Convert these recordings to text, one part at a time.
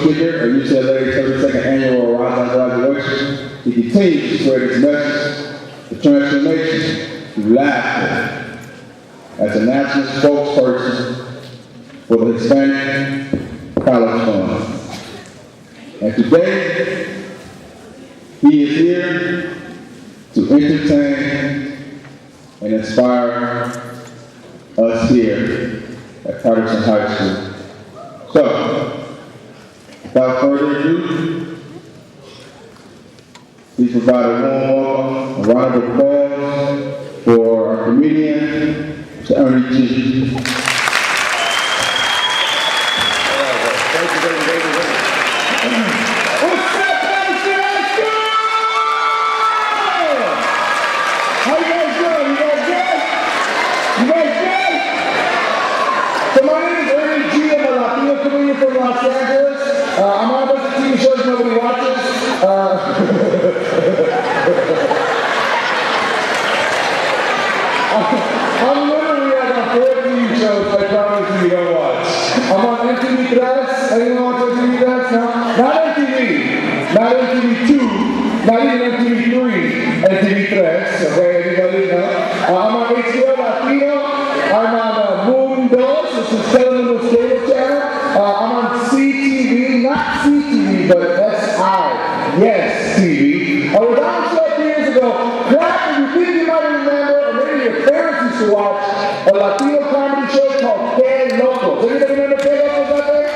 speaker at UCLA's 32nd annual Rise on graduation, he continues to spread his message of transformation through laughter as a national spokesperson for the Hispanic College Fund. And today, he is here to entertain and inspire us here at Patterson High School. So, without further ado, please provide a warm welcome, a round of applause for our comedian, Mr. Ernie G. From Los Angeles. I'm on a bunch of TV shows nobody watches. I'm literally on 4 TV shows I promise you don't watch. I'm on MTV3. Anyone watch MTV3? No? Not MTV. Not MTV2. Not even MTV3. MTV3. Okay, anybody know? I'm on HBO Latino. I'm on Moon Dos, which is Telemundo Cable Channel. I'm on CTV, not CTV, but SI. Yes, TV. I was on a show a few years ago. Perhaps you think you might remember, or maybe your parents used to watch, a Latino comedy show called Que Locos. Does anybody remember Que Locos out there?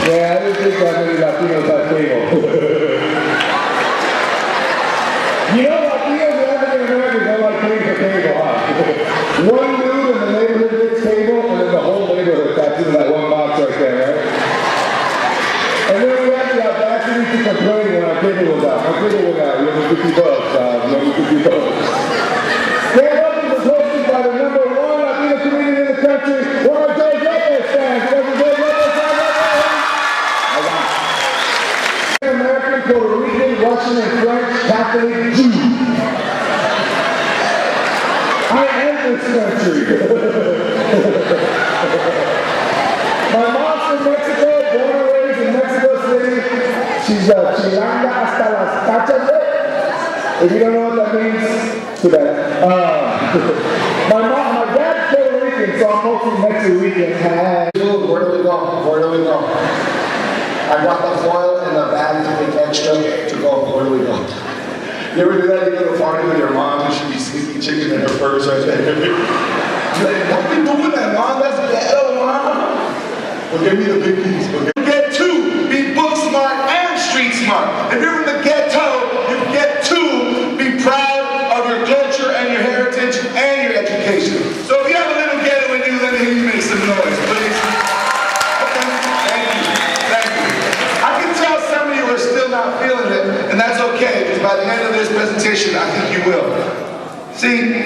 Yeah, I didn't think that many Latinos have cable. You know, Latinos and African Americans don't like paying for cable, huh? One dude in the neighborhood gets cable, and then the whole neighborhood taps into that one box right there, right? And then we had the audacity to complain when our cable was out. My cable was out. You owe me $50. You owe me $50. Stand Up was hosted by the #1 Latino comedian in the country, one of George Lopez fans. You know who George Lopez fans are? American, Puerto Rican, Russian, and French Catholic Jew. I am this country. My mom's from Mexico, born and raised in Mexico City. She's a chilanga hasta las cachas. If you don't know what that means, too bad. My dad's Puerto Rican, so I'm mostly Mexican. Where do we go? Where do we go? I got the foil in the bag to make extra to go. Where do we go? You ever do that? You go to a party with your mom and she'd be sneaking chicken in her purse right there. You're like, what are you doing that, Mom? That's ghetto, Mom. Well, give me the big piece. Get two. Be book smart and street smart. If you're in the ghetto, you get two. Be proud of your culture and your heritage and your education. So if you have a little ghetto in you, let me hear you make some noise, please. Okay, thank you. Thank you. I can tell some of you are still not feeling it, and that's okay, because by the end of this presentation, I think you will. See,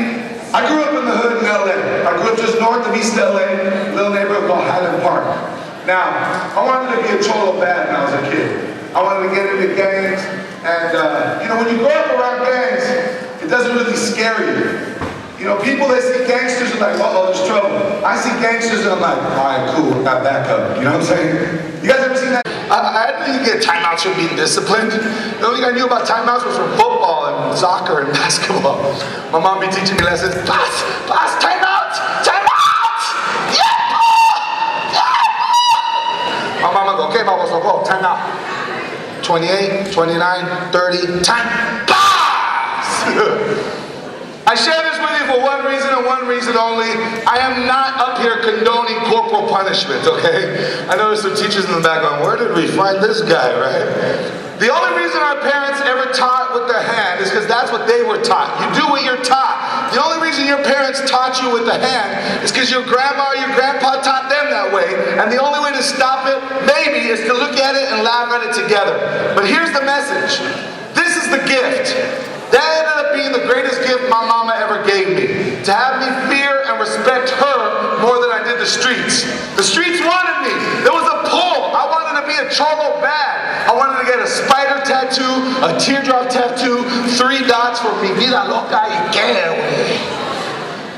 I grew up in the hood in LA. I grew up just north of East LA, a little neighborhood called Highland Park. Now, I wanted to be a cholo bad when I was a kid. I wanted to get into gangs, and you know, when you grow up around gangs, it doesn't really scare you. You know, people that see gangsters are like, uh-oh, there's trouble. I see gangsters and I'm like, all right, cool, got back up. You know what I'm saying? You guys ever seen that? I didn't get timeouts from being disciplined. The only thing I knew about timeouts was from football and soccer and basketball. My mom be teaching me lessons. Pass, timeout, timeout! Yeah! Yeah! My mama go, okay, vamos, go, timeout. 28, 29, 30, time, pass! I share this with you for one reason and one reason only. I am not up here condoning corporal punishment, okay? I know there's some teachers in the back going, where did we find this guy, right? The only reason our parents ever taught with the hand is because that's what they were taught. You do what you're taught. The only reason your parents taught you with the hand is because your grandma or your grandpa taught them that way. And the only way to stop it, maybe, is to look at it and laugh at it together. But here's the message. This is the gift. That ended up being the greatest gift my mama ever gave me. To have me fear and respect her more than I did the streets. The streets wanted me. There was a pull. I wanted to be a cholo bad. I wanted to get a spider tattoo, a teardrop tattoo, 3 dots for mi vida loca y que, güey.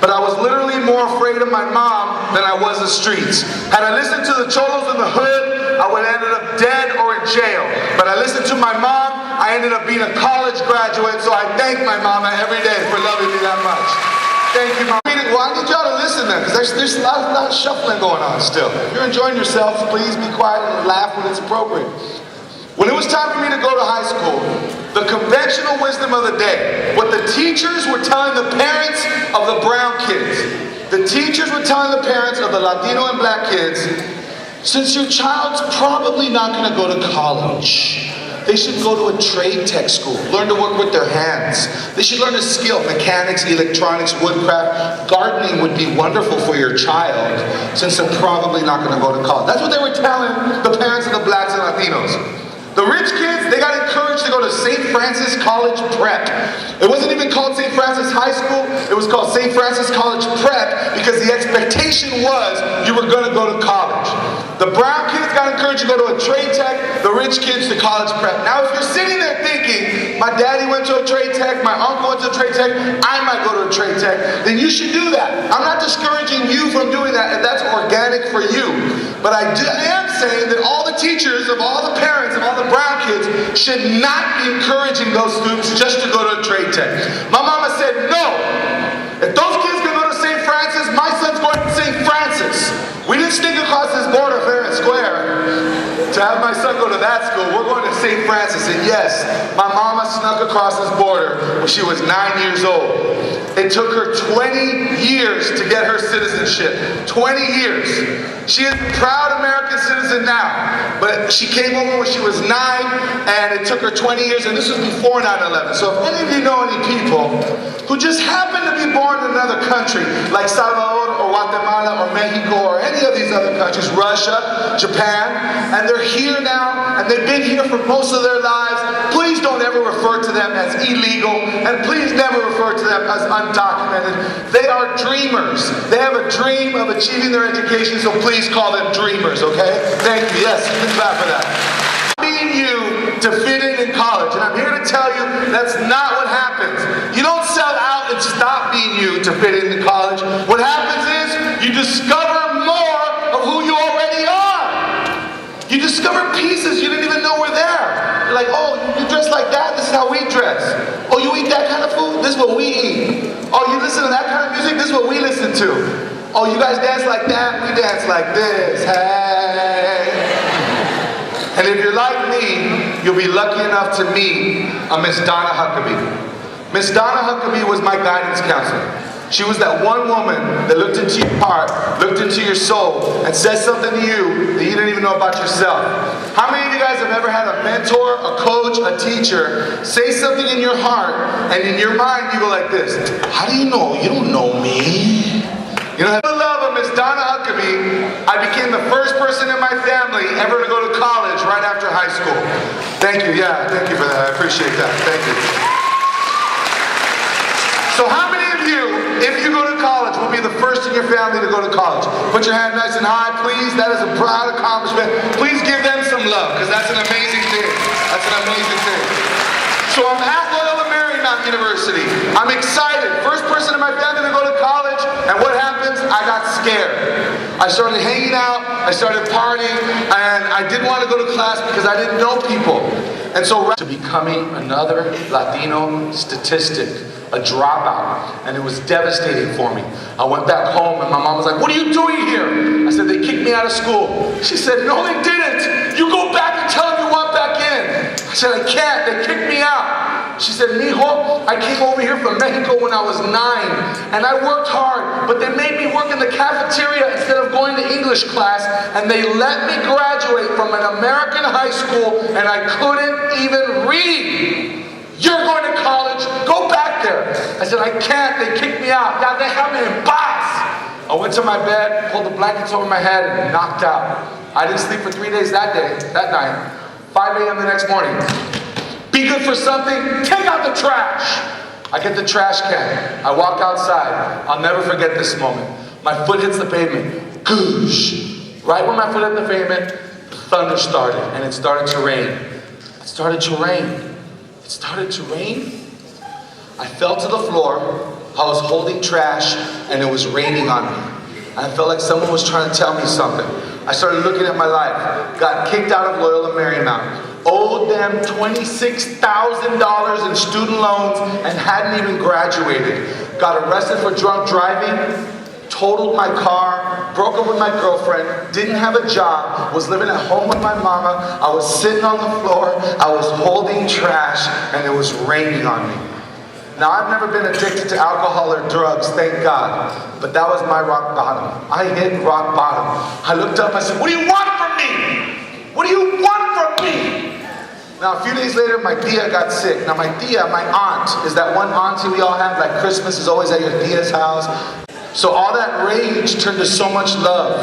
But I was literally more afraid of my mom than I was the streets. Had I listened to the cholos in the hood, I would have ended up dead or in jail. But I listened to my mom, I ended up being a college graduate, so I thank my mama every day for loving me that much. Thank you, Mom. Well, I need y'all to listen then, because there's a lot of shuffling going on still. If you're enjoying yourselves, please be quiet and laugh when it's appropriate. When it was time for me to go to high school, the conventional wisdom of the day, what the teachers were telling the parents of the brown kids, the teachers were telling the parents of the Latino and black kids, since your child's probably not going to go to college, they should go to a trade tech school, learn to work with their hands. They should learn a skill, mechanics, electronics, woodcraft. Gardening would be wonderful for your child, since they're probably not going to go to college. That's what they were telling the parents of the blacks and Latinos. The rich kids, they got encouraged to go to St. Francis College Prep. It wasn't even called St. Francis High School, it was called St. Francis College Prep because the expectation was you were going to go to college. The brown kids got encouraged to go to a trade tech, the rich kids to college prep. Now if you're sitting there thinking, my daddy went to a trade tech, my uncle went to a trade tech, I might go to a trade tech, then you should do that. I'm not discouraging you from doing that if that's organic for you. But I am saying that all the teachers of all the parents of all the brown kids should not be encouraging those students just to go to a trade tech. My mama said, no. If those kids can go to St. Francis, my son's going to St. Francis. We didn't sneak across this border fair and square to have my son go to that school. We're going to St. Francis. And yes, my mama snuck across this border when she was 9 years old. It took her 20 years to get her citizenship. 20 years. She is a proud American citizen now. But she came over when she was 9, and it took her 20 years, and this was before 9/11. So if any of you know any people who just happen to be born in another country, like Salvador or Guatemala or Mexico or any of these other countries, Russia, Japan, and they're here now, and they've been here for most of their lives, please don't ever refer to them as illegal, and please never refer to them as undocumented. They are dreamers. They have a dream of achieving their education, so please call them dreamers, okay? Thank you. Yes, you can clap for that. Being you to fit in college, and I'm here to tell you that's not what happens. You don't sell out and stop being you to fit into college. What happens is you discover more of who you already are. You discover pieces you didn't even know were there. You're like, oh, you dress like that? This is how we dress. Oh, you eat that kind of food? This is what we eat. Oh, you listen to that kind of music? This is what we listen to. Oh, you guys dance like that? We dance like this. Hey. And if you're like me, you'll be lucky enough to meet a Miss Donna Huckabee. Miss Donna Huckabee was my guidance counselor. She was that one woman that looked into your heart, looked into your soul, and said something to you that you didn't even know about yourself. How many of you guys have ever had a mentor, a coach, a teacher say something in your heart, and in your mind you go like this, how do you know? You don't know me. You know, with the love of Miss Donna Huckabee, I became the first person in my family ever to go to college right after high school. Thank you, yeah, thank you for that. I appreciate that. Thank you. So how many of you, if you go to college, will be the first in your family to go to college? Put your hand nice and high, please. That is a proud accomplishment. Please give them some love, because that's an amazing thing. That's an amazing thing. So I'm at Loyola Marymount University. I'm excited. First person in my family to go to college, and what happens? I got scared. I started hanging out, I started partying, and I didn't want to go to class because I didn't know people. And so to becoming another Latino statistic, a dropout, and it was devastating for me. I went back home and my mom was like, what are you doing here? I said, they kicked me out of school. She said, no they didn't. You go back and tell them you want back in. I said, I can't, they kicked me out. She said, mijo, I came over here from Mexico when I was 9, and I worked hard, but they made me work in the cafeteria instead of going to English class, and they let me graduate from an American high school, and I couldn't even read. You're going to college, go back there. I said, I can't, they kicked me out. Ya déjame en paz. I went to my bed, pulled the blankets over my head, and knocked out. I didn't sleep for 3 days that night. 5 a.m. the next morning. Be good for something, take out the trash. I get the trash can. I walk outside. I'll never forget this moment. My foot hits the pavement. Goosh. Right when my foot hit the pavement, the thunder started, and it started to rain. It started to rain. It started to rain. I fell to the floor, I was holding trash and it was raining on me. I felt like someone was trying to tell me something. I started looking at my life. Got kicked out of Loyola Marymount. Owed them $26,000 in student loans and hadn't even graduated. Got arrested for drunk driving. Totaled my car, broke up with my girlfriend, didn't have a job, was living at home with my mama. I was sitting on the floor, I was holding trash, and it was raining on me. Now, I've never been addicted to alcohol or drugs, thank God, but that was my rock bottom. I hit rock bottom. I looked up, I said, what do you want from me? What do you want from me? Now, a few days later, my tia got sick. Now, my tia, my aunt, is that one auntie we all have, like Christmas is always at your tia's house. So all that rage turned to so much love.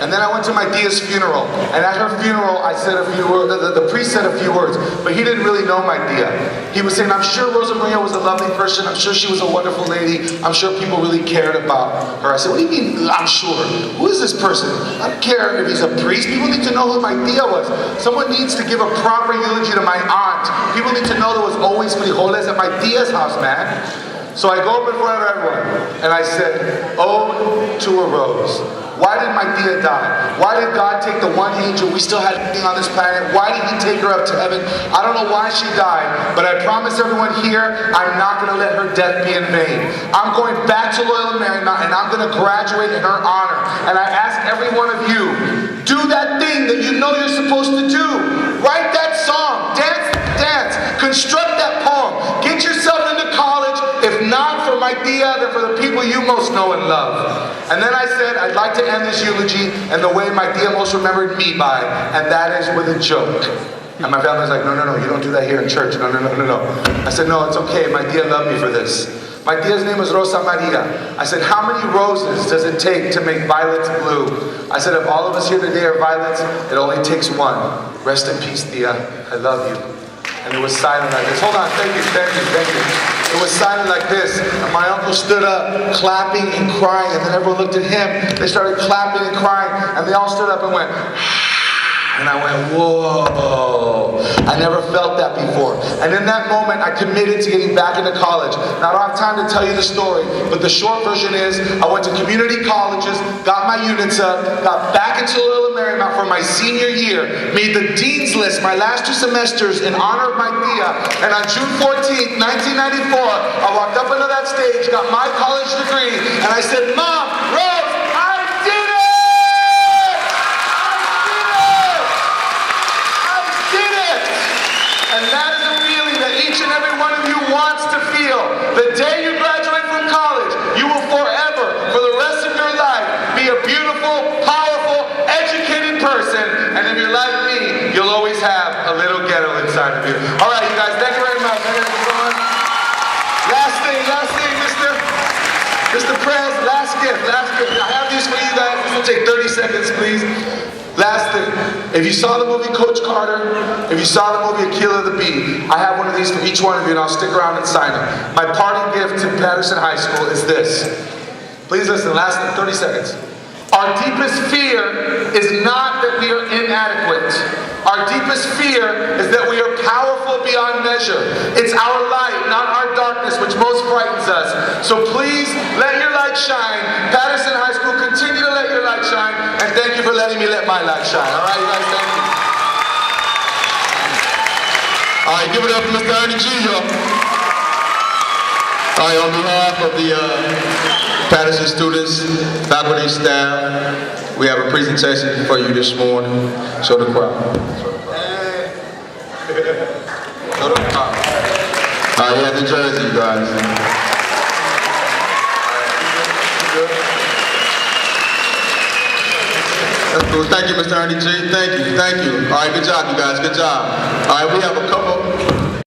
And then I went to my tia's funeral. And at her funeral, I said a few words, the priest said a few words, but he didn't really know my tia. He was saying, I'm sure Rosa Maria was a lovely person. I'm sure she was a wonderful lady. I'm sure people really cared about her. I said, what do you mean, I'm sure? Who is this person? I don't care if he's a priest. People need to know who my tia was. Someone needs to give a proper eulogy to my aunt. People need to know there was always frijoles at my tia's house, man. So I go up in front of everyone, and I said, Ode to a Rose. Why did my tia die? Why did God take the one angel we still had on this planet? Why did he take her up to heaven? I don't know why she died, but I promise everyone here, I'm not going to let her death be in vain. I'm going back to Loyola Marymount, and I'm going to graduate in her honor. And I ask every one of you, do that thing that you know you're supposed to do. Write that song. Dance. Construct that poem. Get yourself into college. If not for my tia, then for the people you most know and love. And then I said, I'd like to end this eulogy in the way my tia most remembered me by, and that is with a joke. And my family's like, no, you don't do that here in church. No. I said, no, it's okay. My tia loved me for this. My tia's name was Rosa Maria. I said, how many roses does it take to make violets blue? I said, if all of us here today are violets, it only takes one. Rest in peace, tia. I love you. And it was silent like this. Hold on, thank you. It was silent like this. And my uncle stood up, clapping and crying. And then everyone looked at him. They started clapping and crying. And they all stood up and went, and I went, whoa. I never felt that before. And in that moment, I committed to getting back into college. Now, I don't have time to tell you the story, but the short version is, I went to community colleges, got my units up, got back into Loyola Marymount for my senior year, made the dean's list my last 2 semesters in honor of my tia, and on June 14th, 1994, I walked up into that stage, got my college degree, and I said, Mom, Rose, I did it! And that is a feeling that each and every one of you wants to feel. The day you graduate from college, you will forever, for the rest of your life, be a beautiful, powerful, educated person. And if you're like me, you'll always have a little ghetto inside of you. All right, you guys, thank you very much. Last thing, Mr. Prez, last gift. I have these for you guys. This will take 30 seconds, please. Last thing, if you saw the movie Coach Carter, if you saw the movie Akila the Bee, I have one of these for each one of you, and I'll stick around and sign it. My parting gift to Patterson High School is this. Please listen, last 30 seconds. Our deepest fear is not that we are inadequate. Our deepest fear is that we are powerful beyond measure. It's our light, not our darkness, which most frightens us. So please, let your light shine. Patterson High School, continue to let your light shine. And thank you for letting me let my light shine. All right, you guys, thank you. All right, give it up for Mr. Ernie G, y'all. All right, on behalf of the Patterson students, faculty, staff, we have a presentation for you this morning. Show the crowd. Show the crowd. All right, we have the jersey, you guys. That's cool. Thank you, Mr. Ernie G. Thank you. All right, good job, you guys. Good job. All right, we have a couple.